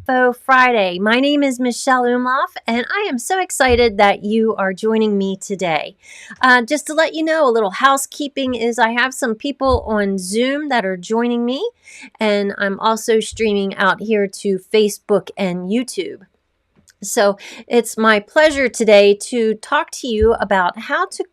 UFO Friday. My name is Michelle Umloff, and I am so excited that you are joining me today. Just to let you know, a little housekeeping is I have some people on Zoom that are joining me, and I'm also streaming out here to Facebook and YouTube. So it's my pleasure today to talk to you about how to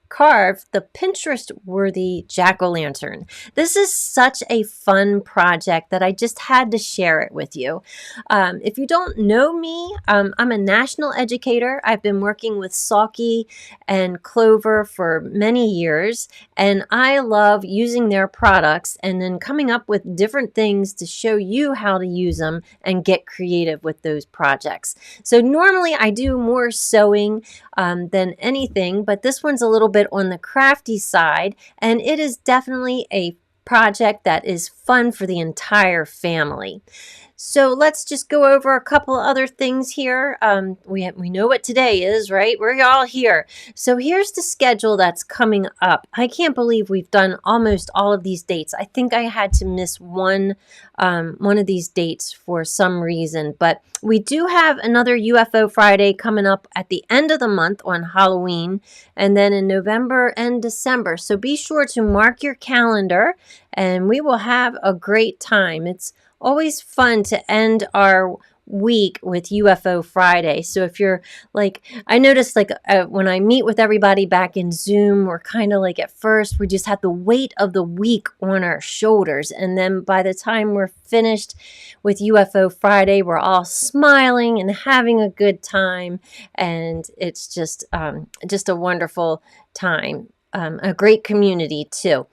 carve the Pinterest-worthy jack-o'-lantern. This is such a fun project that I just had to share it with you. If you don't know me, I'm a national educator. I've been working with Salke and Clover for many years, and I love using their products and then coming up with different things to show you how to use them and get creative with those projects. So normally I do more sewing than anything, but this one's a little bit on the crafty side, and it is definitely a project that is fun for the entire family. So let's just go over a couple of other things here. We know what today is, right? We're all here. So here's the schedule that's coming up. I can't believe we've done almost all of these dates. I think I had to miss one of these dates for some reason, but we do have another UFO Friday coming up at the end of the month on Halloween, and then in November and December. So be sure to mark your calendar, and we will have a great time. It's always fun to end our week with UFO Friday. So if you're like, I noticed like when I meet with everybody back in Zoom, we're kind of like at first, we just have the weight of the week on our shoulders. And then by the time we're finished with UFO Friday, we're all smiling and having a good time. And it's just a wonderful time, a great community too.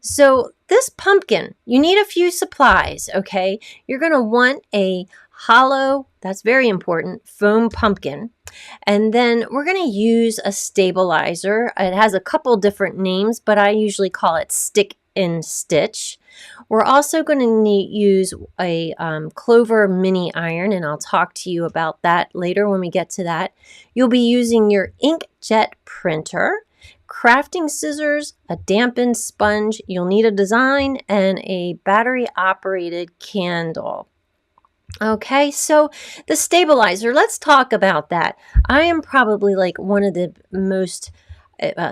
So this pumpkin, you need a few supplies, okay? You're going to want a hollow, that's very important, foam pumpkin. And then we're going to use a stabilizer. It has a couple different names, but I usually call it stick and stitch. We're also going to use a Clover mini iron, and I'll talk to you about that later when we get to that. You'll be using your inkjet printer, crafting scissors, a dampened sponge. You'll need a design and a battery-operated candle. Okay, so the stabilizer, let's talk about that. I am probably like one of the most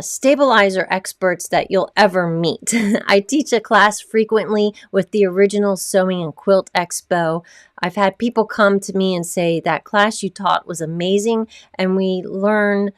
stabilizer experts that you'll ever meet. I teach a class frequently with the Original Sewing and Quilt Expo. I've had people come to me and say that class you taught was amazing, and we learn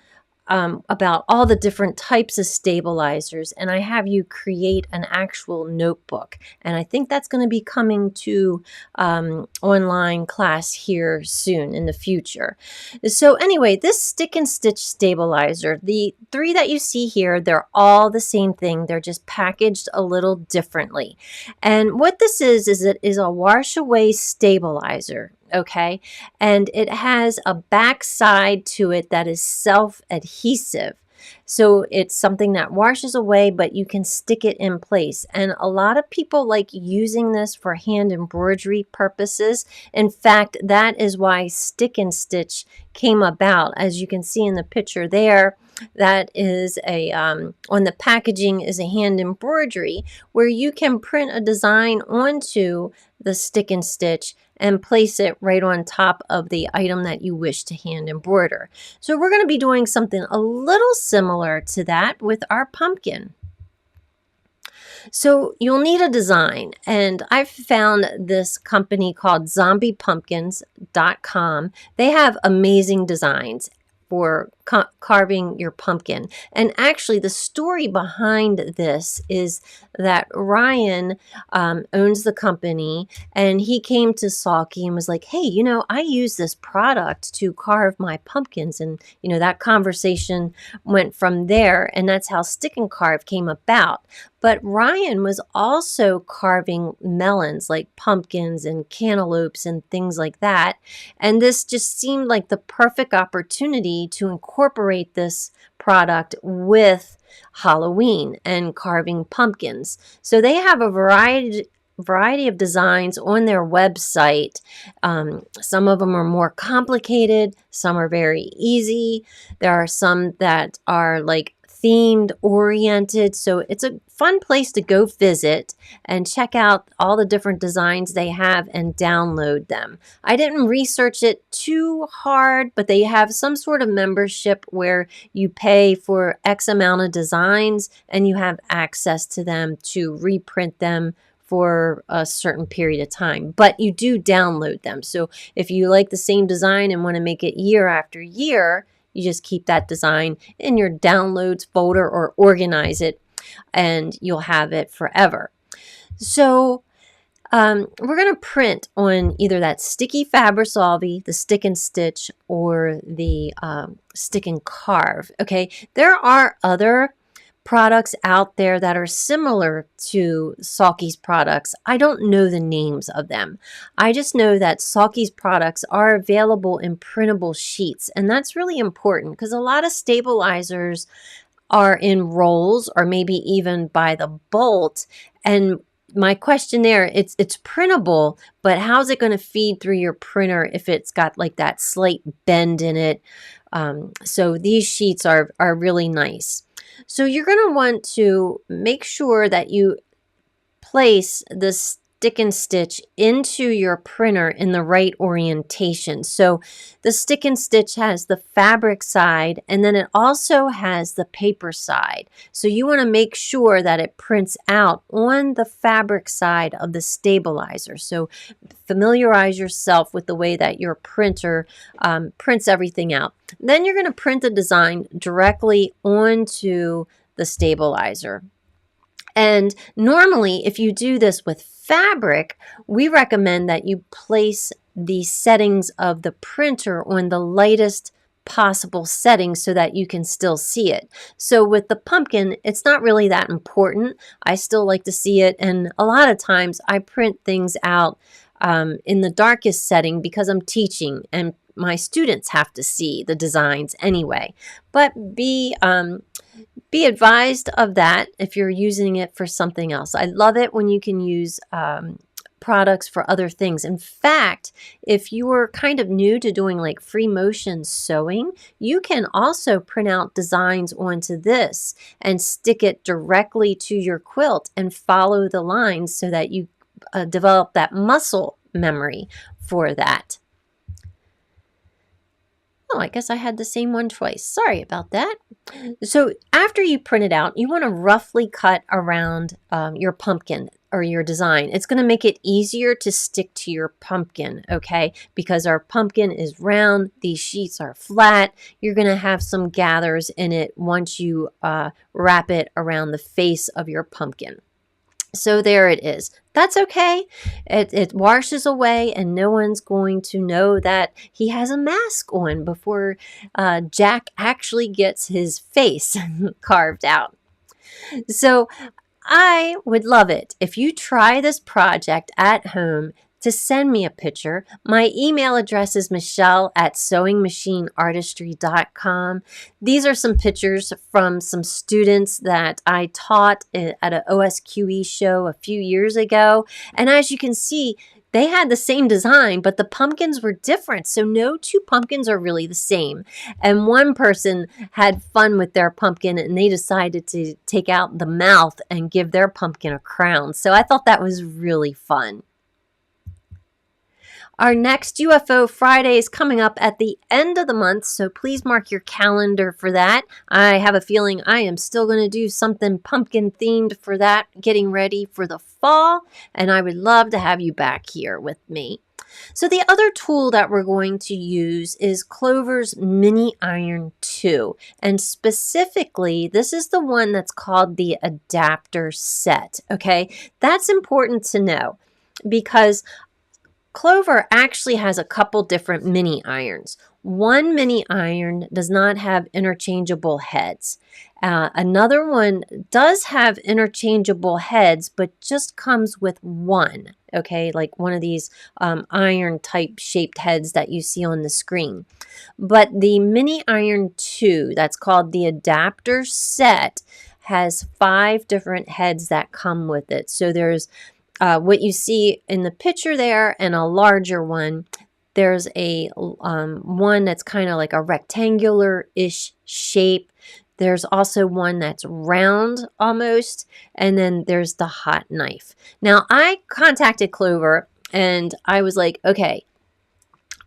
about all the different types of stabilizers, and I have you create an actual notebook, and I think that's going to be coming to online class here soon in the future. So anyway, this stick and stitch stabilizer, the three that you see here, they're all the same thing. They're just packaged a little differently. And what this is it is a wash away stabilizer. Okay, and it has a back side to it that is self-adhesive. So it's something that washes away, but you can stick it in place. And a lot of people like using this for hand embroidery purposes. In fact, that is why stick and stitch came about. As you can see in the picture there, that is a, on the packaging is a hand embroidery where you can print a design onto the stick and stitch and place it right on top of the item that you wish to hand embroider. So we're going to be doing something a little similar to that with our pumpkin. So you'll need a design, and I've found this company called zombiepumpkins.com. They have amazing designs for carving your pumpkin. And actually, the story behind this is that Ryan owns the company, and he came to Salke and was like, hey, you know, I use this product to carve my pumpkins. And, you know, that conversation went from there, and that's how Stick and Carve came about. But Ryan was also carving melons, like pumpkins and cantaloupes and things like that. And this just seemed like the perfect opportunity to incorporate this product with Halloween and carving pumpkins. So they have a variety of designs on their website. Some of them are more complicated. Some are very easy. There are some that are like themed oriented. So it's a fun place to go visit and check out all the different designs they have and download them. I didn't research it too hard, but they have some sort of membership where you pay for X amount of designs and you have access to them to reprint them for a certain period of time, but you do download them. So if you like the same design and want to make it year after year, you just keep that design in your downloads folder or organize it and you'll have it forever. So we're going to print on either that sticky Fabri-Solvi, the stick and stitch, or the stick and carve. Okay, there are other products out there that are similar to Salke's products. I don't know the names of them. I just know that Salke's products are available in printable sheets, and that's really important because a lot of stabilizers are in rolls or maybe even by the bolt. And my question there, it's printable, but how's it going to feed through your printer if it's got like that slight bend in it? So these sheets are really nice. So you're going to want to make sure that you place the stick and stitch into your printer in the right orientation. So the stick and stitch has the fabric side and then it also has the paper side. So you want to make sure that it prints out on the fabric side of the stabilizer. So familiarize yourself with the way that your printer prints everything out. Then you're going to print the design directly onto the stabilizer. And normally, if you do this with fabric, we recommend that you place the settings of the printer on the lightest possible setting so that you can still see it. So with the pumpkin, it's not really that important. I still like to see it, and a lot of times I print things out in the darkest setting because I'm teaching and my students have to see the designs anyway. But be advised of that if you're using it for something else. I love it when you can use products for other things. In fact, if you are kind of new to doing like free motion sewing, you can also print out designs onto this and stick it directly to your quilt and follow the lines so that you develop that muscle memory for that. Oh, I guess I had the same one twice. Sorry about that. So after you print it out, you want to roughly cut around your pumpkin or your design. It's going to make it easier to stick to your pumpkin, okay? Because our pumpkin is round, these sheets are flat. You're going to have some gathers in it once you wrap it around the face of your pumpkin. So there it is. That's okay. It washes away and no one's going to know that he has a mask on before Jack actually gets his face carved out. So I would love it if you try this project at home to send me a picture. My email address is michelle@sewingmachineartistry.com. These are some pictures from some students that I taught at an OSQE show a few years ago. And as you can see, they had the same design, but the pumpkins were different. So no two pumpkins are really the same. And one person had fun with their pumpkin and they decided to take out the mouth and give their pumpkin a crown. So I thought that was really fun. Our next UFO Friday is coming up at the end of the month, so please mark your calendar for that. I have a feeling I am still going to do something pumpkin themed for that, getting ready for the fall, and I would love to have you back here with me. So the other tool that we're going to use is Clover's Mini Iron 2, and specifically, this is the one that's called the adapter set, okay? That's important to know because Clover actually has a couple different mini irons. One mini iron does not have interchangeable heads. Another one does have interchangeable heads, but just comes with one, okay, like one of these iron type shaped heads that you see on the screen. But the Mini Iron 2, that's called the adapter set, has 5 different heads that come with it. So there's what you see in the picture there and a larger one. There's a one that's kind of like a rectangular-ish shape. There's also one that's round almost, and then there's the hot knife. Now, I contacted Clover and I was like, okay,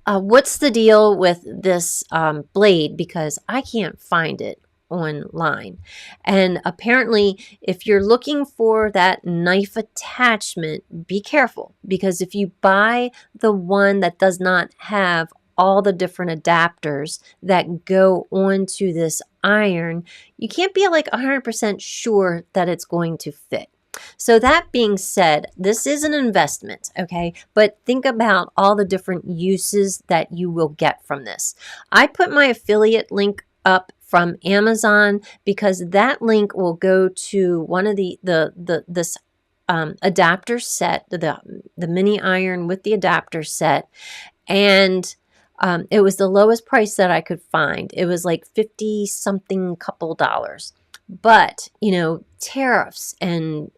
what's the deal with this blade? Because I can't find it online. And apparently, if you're looking for that knife attachment, be careful, because if you buy the one that does not have all the different adapters that go onto this iron, you can't be like 100% sure that it's going to fit. So that being said, this is an investment, okay? But think about all the different uses that you will get from this. I put my affiliate link up from Amazon because that link will go to one of this adapter set, the mini iron with the adapter set, and it was the lowest price that I could find. It was like 50 something couple dollars. But, you know, tariffs and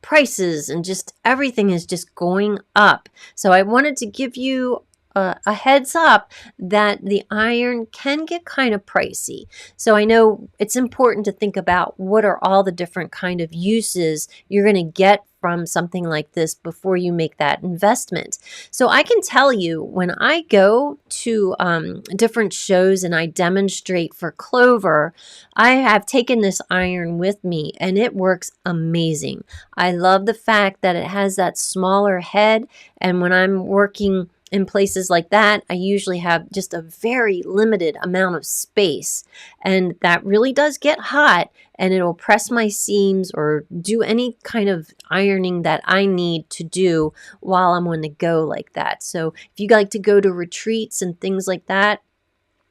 prices and just everything is just going up. So I wanted to give you a heads up that the iron can get kind of pricey. So I know it's important to think about what are all the different kind of uses you're going to get from something like this before you make that investment. So I can tell you, when I go to different shows and I demonstrate for Clover, I have taken this iron with me and it works amazing. I love the fact that it has that smaller head, and when I'm working in places like that, I usually have just a very limited amount of space, and that really does get hot, and it'll press my seams or do any kind of ironing that I need to do while I'm on the go like that. So if you like to go to retreats and things like that,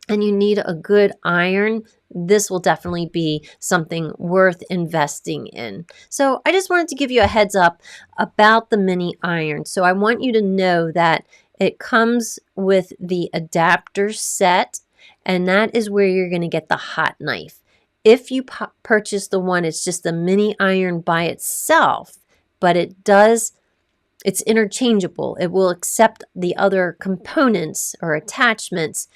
and you need a good iron, this will definitely be something worth investing in. So I just wanted to give you a heads up about the mini iron. So I want you to know that it comes with the adapter set, and that is where you're going to get the hot knife. If you purchase the one, it's just the mini iron by itself, but it's interchangeable. It will accept the other components or attachments.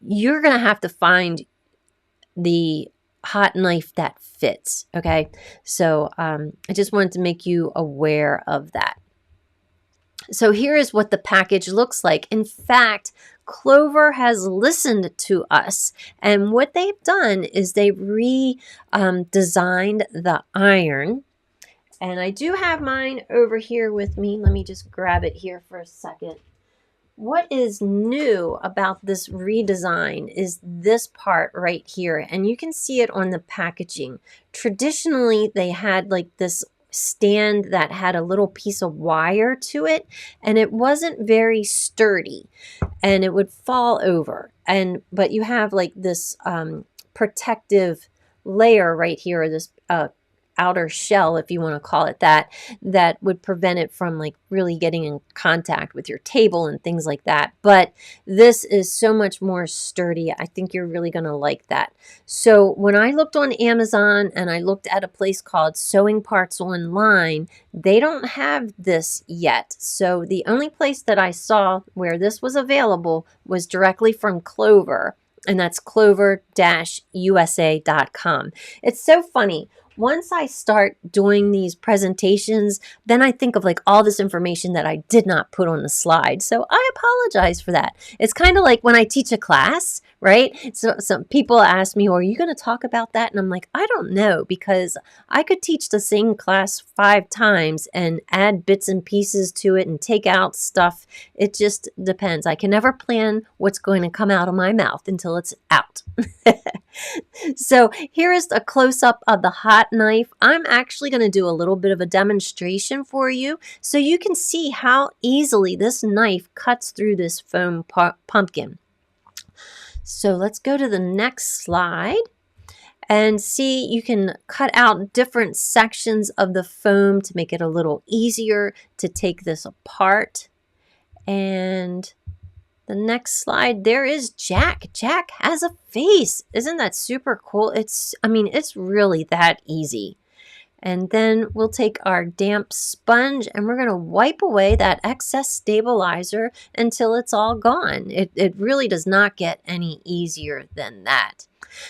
You're going to have to find the hot knife that fits, okay? So I just wanted to make you aware of that. So here is what the package looks like. In fact, Clover has listened to us, and what they've done is they redesigned the iron. And I do have mine over here with me. Let me just grab it here for a second. What is new about this redesign is this part right here, and you can see it on the packaging. Traditionally, they had like this stand that had a little piece of wire to it, and it wasn't very sturdy and it would fall over, but you have like this protective layer right here, or this outer shell, if you want to call it that, that would prevent it from like really getting in contact with your table and things like that. But this is so much more sturdy. I think you're really going to like that. So when I looked on Amazon and I looked at a place called Sewing Parts Online, they don't have this yet. So the only place that I saw where this was available was directly from Clover, and that's clover-usa.com. It's so funny. Once I start doing these presentations, then I think of like all this information that I did not put on the slide. So I apologize for that. It's kind of like when I teach a class, right? So some people ask me, "Oh, are you going to talk about that?" And I'm like, I don't know, because I could teach the same class 5 times and add bits and pieces to it and take out stuff. It just depends. I can never plan what's going to come out of my mouth until it's out. So here is a close-up of the hot knife. I'm actually going to do a little bit of a demonstration for you so you can see how easily this knife cuts through this foam pumpkin. So let's go to the next slide and see, you can cut out different sections of the foam to make it a little easier to take this apart. And the next slide, there is Jack. Jack has a face. Isn't that super cool? It's really that easy. And then we'll take our damp sponge and we're going to wipe away that excess stabilizer until it's all gone. It really does not get any easier than that.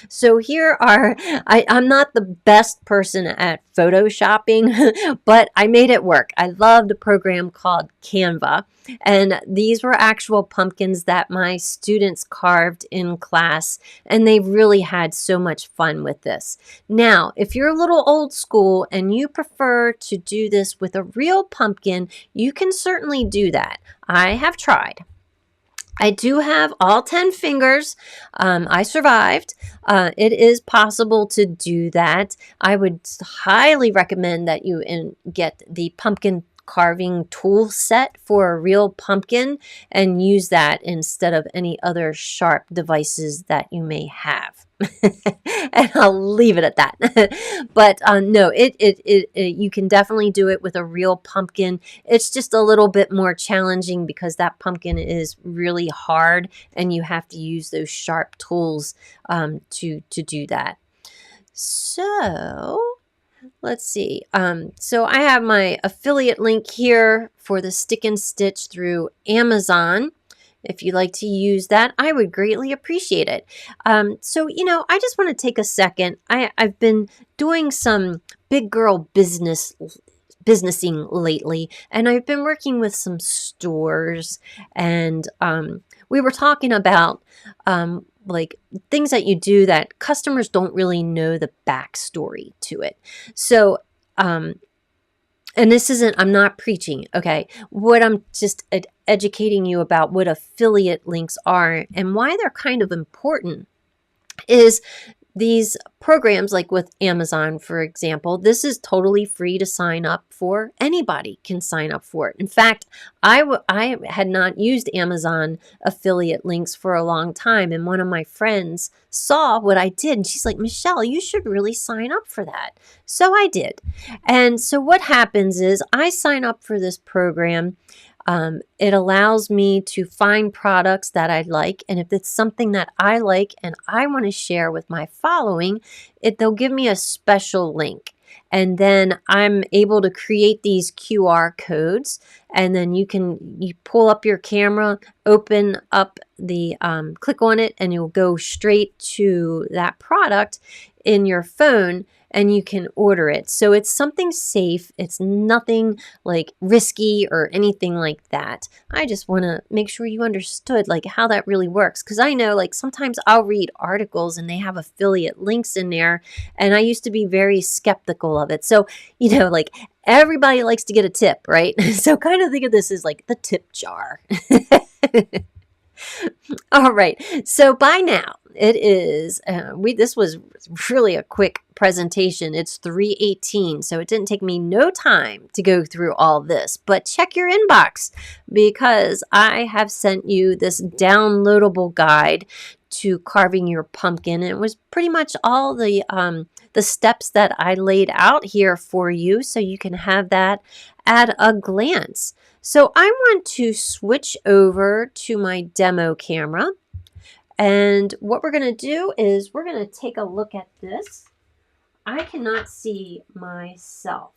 So here are, I'm not the best person at photoshopping, but I made it work. I loved a program called Canva, and these were actual pumpkins that my students carved in class, and they really had so much fun with this. Now, if you're a little old school and you prefer to do this with a real pumpkin, you can certainly do that. I have tried. I do have all 10 fingers. I survived. It is possible to do that. I would highly recommend that you get the pumpkin carving tool set for a real pumpkin and use that instead of any other sharp devices that you may have. And I'll leave it at that. But no, you can definitely do it with a real pumpkin. It's just a little bit more challenging because that pumpkin is really hard and you have to use those sharp tools to do that. So let's see. So I have my affiliate link here for the Stick and Stitch through Amazon. If you'd like to use that, I would greatly appreciate it. So, I just want to take a second. I've been doing some big girl businessing lately, and I've been working with some stores, and we were talking about like things that you do that customers don't really know the backstory to it. So, and this isn't, I'm not preaching, okay? What I'm just educating you about what affiliate links are and why they're kind of important is these programs like with Amazon, for example, this is totally free to sign up for. Anybody can sign up for it. In fact, I had not used Amazon affiliate links for a long time, and one of my friends saw what I did, and she's like, Michelle, you should really sign up for that. So I did. And so what happens is I sign up for this program. It allows me to find products that I like, and if it's something that I like and I want to share with my following, they'll give me a special link. And then I'm able to create these QR codes, and then you pull up your camera, open up the, click on it, and you'll go straight to that product in your phone, and you can order it. So it's something safe. It's nothing like risky or anything like that. I just want to make sure you understood like how that really works, because I know like sometimes I'll read articles and they have affiliate links in there, and I used to be very skeptical of it. So, like everybody likes to get a tip, right? So kind of think of this as like the tip jar. All right. So by now it is, this was really a quick presentation. It's 3:18, so it didn't take me no time to go through all this, but check your inbox because I have sent you this downloadable guide to carving your pumpkin. It was pretty much all the steps that I laid out here for you, so you can have that at a glance. So I want to switch over to my demo camera, and what we're going to do is we're going to take a look at this. I cannot see myself.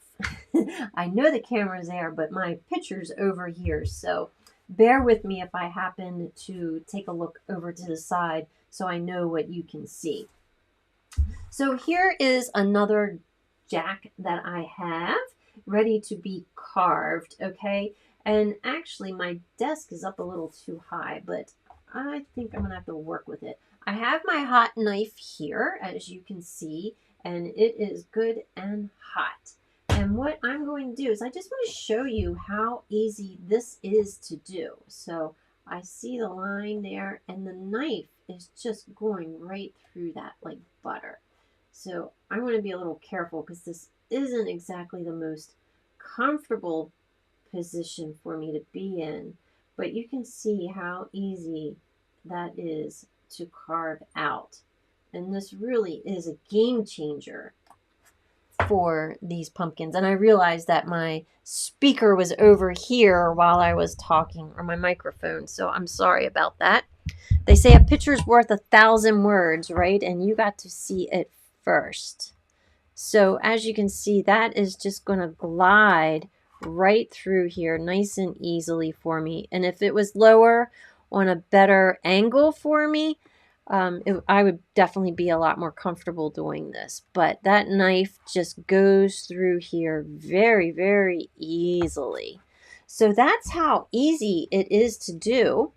I know the camera's there, but my picture's over here, so bear with me if I happen to take a look over to the side so I know what you can see. So here is another jack that I have ready to be carved, okay? And actually my desk is up a little too high, but I think I'm gonna have to work with it. I have my hot knife here, as you can see, and it is good and hot. And what I'm going to do is I just want to show you how easy this is to do. So I see the line there, and the knife is just going right through that like butter. So I want to be a little careful because this isn't exactly the most comfortable position for me to be in, but you can see how easy that is to carve out. And this really is a game changer for these pumpkins. And I realized that my speaker was over here while I was talking, or my microphone, so I'm sorry about that. They say a picture's worth 1,000 words, right? And you got to see it first. So as you can see, that is just going to glide right through here nice and easily for me. And if it was lower on a better angle for me, I would definitely be a lot more comfortable doing this. But that knife just goes through here very, very easily. So that's how easy it is to do.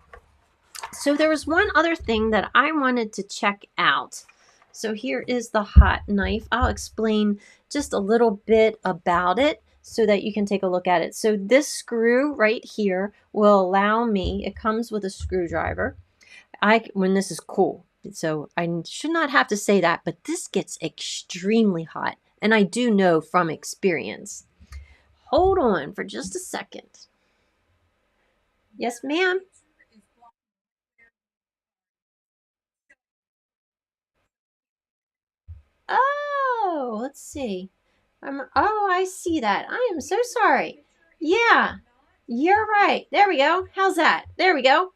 So there was one other thing that I wanted to check out. So here is the hot knife. I'll explain just a little bit about it so that you can take a look at it. So this screw right here will allow me, it comes with a screwdriver. When this is cool, so I should not have to say that, but this gets extremely hot, and I do know from experience. Hold on for just a second. Yes, ma'am. Oh, let's see. Oh, I see that. I am so sorry. Yeah, you're right. There we go. How's that? There we go.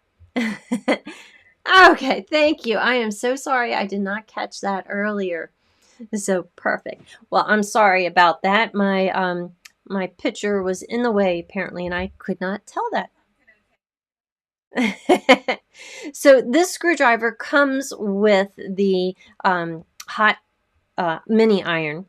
Okay, thank you. I am so sorry I did not catch that earlier. So perfect. Well, I'm sorry about that. My picture was in the way apparently, and I could not tell that. So this screwdriver comes with the hot mini iron,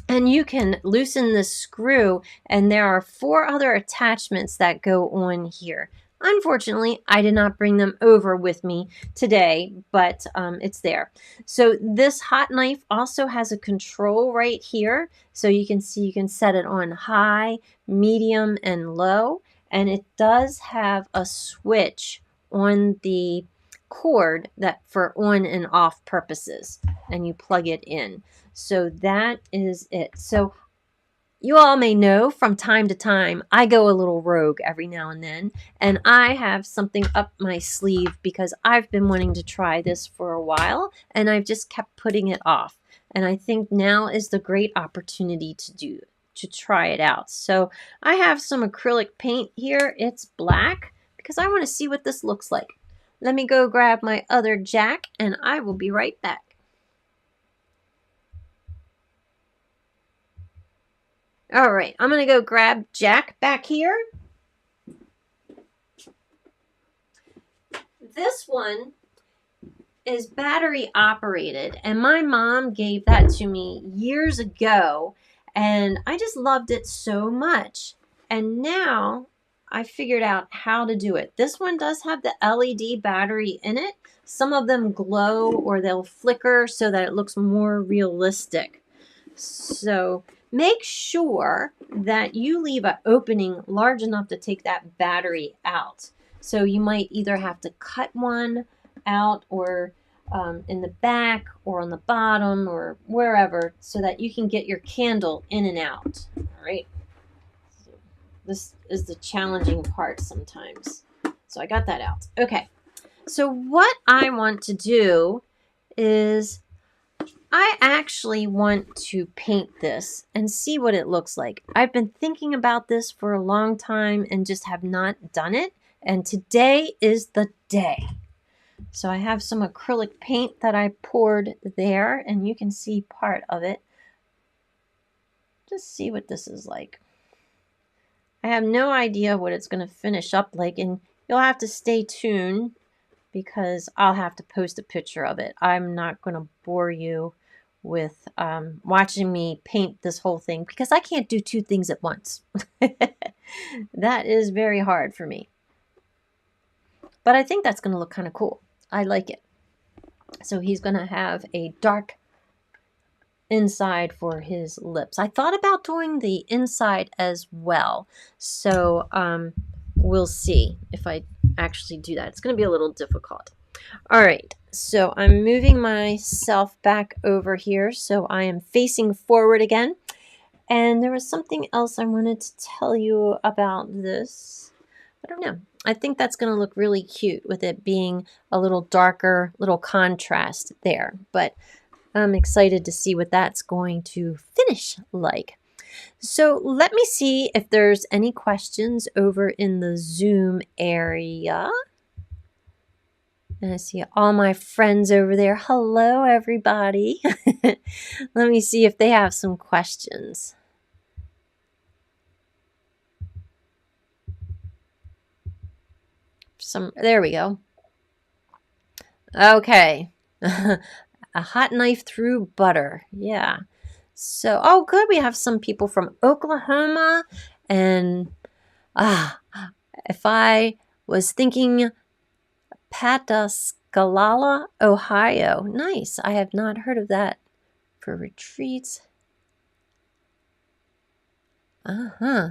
and you can loosen this screw, and there are 4 other attachments that go on here. Unfortunately, I did not bring them over with me today, but it's there. So this hot knife also has a control right here. So you can see you can set it on high, medium, and low. And it does have a switch on the cord that for on and off purposes, and you plug it in. So that is it. So you all may know from time to time, I go a little rogue every now and I have something up my sleeve because I've been wanting to try this for a while, and I've just kept putting it off. And I think now is the great opportunity to try it out. So I have some acrylic paint here. It's black because I want to see what this looks like. Let me go grab my other jack, and I will be right back. All right, I'm going to go grab Jack back here. This one is battery operated, and my mom gave that to me years ago, and I just loved it so much. And now I figured out how to do it. This one does have the LED battery in it. Some of them glow or they'll flicker so that it looks more realistic. So make sure that you leave an opening large enough to take that battery out. So you might either have to cut one out or in the back or on the bottom or wherever so that you can get your candle in and out. All right. So this is the challenging part sometimes. So I got that out. Okay. So what I want to do is I actually want to paint this and see what it looks like. I've been thinking about this for a long time and just have not done it. And today is the day. So I have some acrylic paint that I poured there, and you can see part of it. Just see what this is like. I have no idea what it's going to finish up like, and you'll have to stay tuned because I'll have to post a picture of it. I'm not going to bore you with watching me paint this whole thing because I can't do 2 things at once. That is very hard for me. But I think that's going to look kind of cool. I like it. So he's going to have a dark inside for his lips. I thought about doing the inside as well. So we'll see if I actually do that. It's going to be a little difficult. All right, so I'm moving myself back over here so I am facing forward again. And there was something else I wanted to tell you about this. I don't know. I think that's going to look really cute with it being a little darker, little contrast there. But I'm excited to see what that's going to finish like. So let me see if there's any questions over in the Zoom area. And I see all my friends over there. Hello, everybody. Let me see if they have some questions. There we go. Okay. A hot knife through butter. Yeah. So, oh, good. We have some people from Oklahoma. And if I was thinking Pataskala, Ohio. Nice. I have not heard of that for retreats. Uh-huh.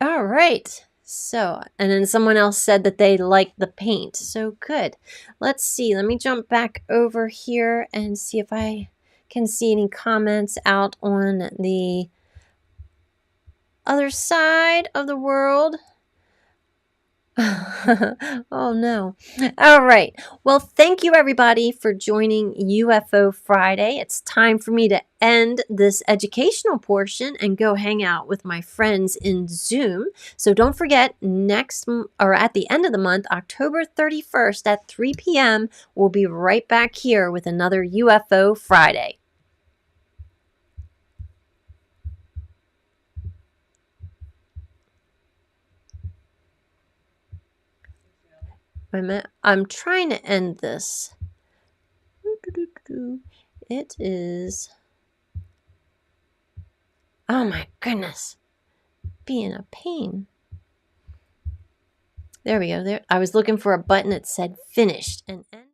All right. So, and then someone else said that they liked the paint. So good. Let's see. Let me jump back over here and see if I can see any comments out on the other side of the world. Oh no. All right. Well, thank you everybody for joining UFO Friday. It's time for me to end this educational portion and go hang out with my friends in Zoom. So don't forget, or at the end of the month, October 31st at 3 p.m., we'll be right back here with another UFO Friday. I'm trying to end this. It is... Oh my goodness. Being a pain. There we go. There. I was looking for a button that said finished and end.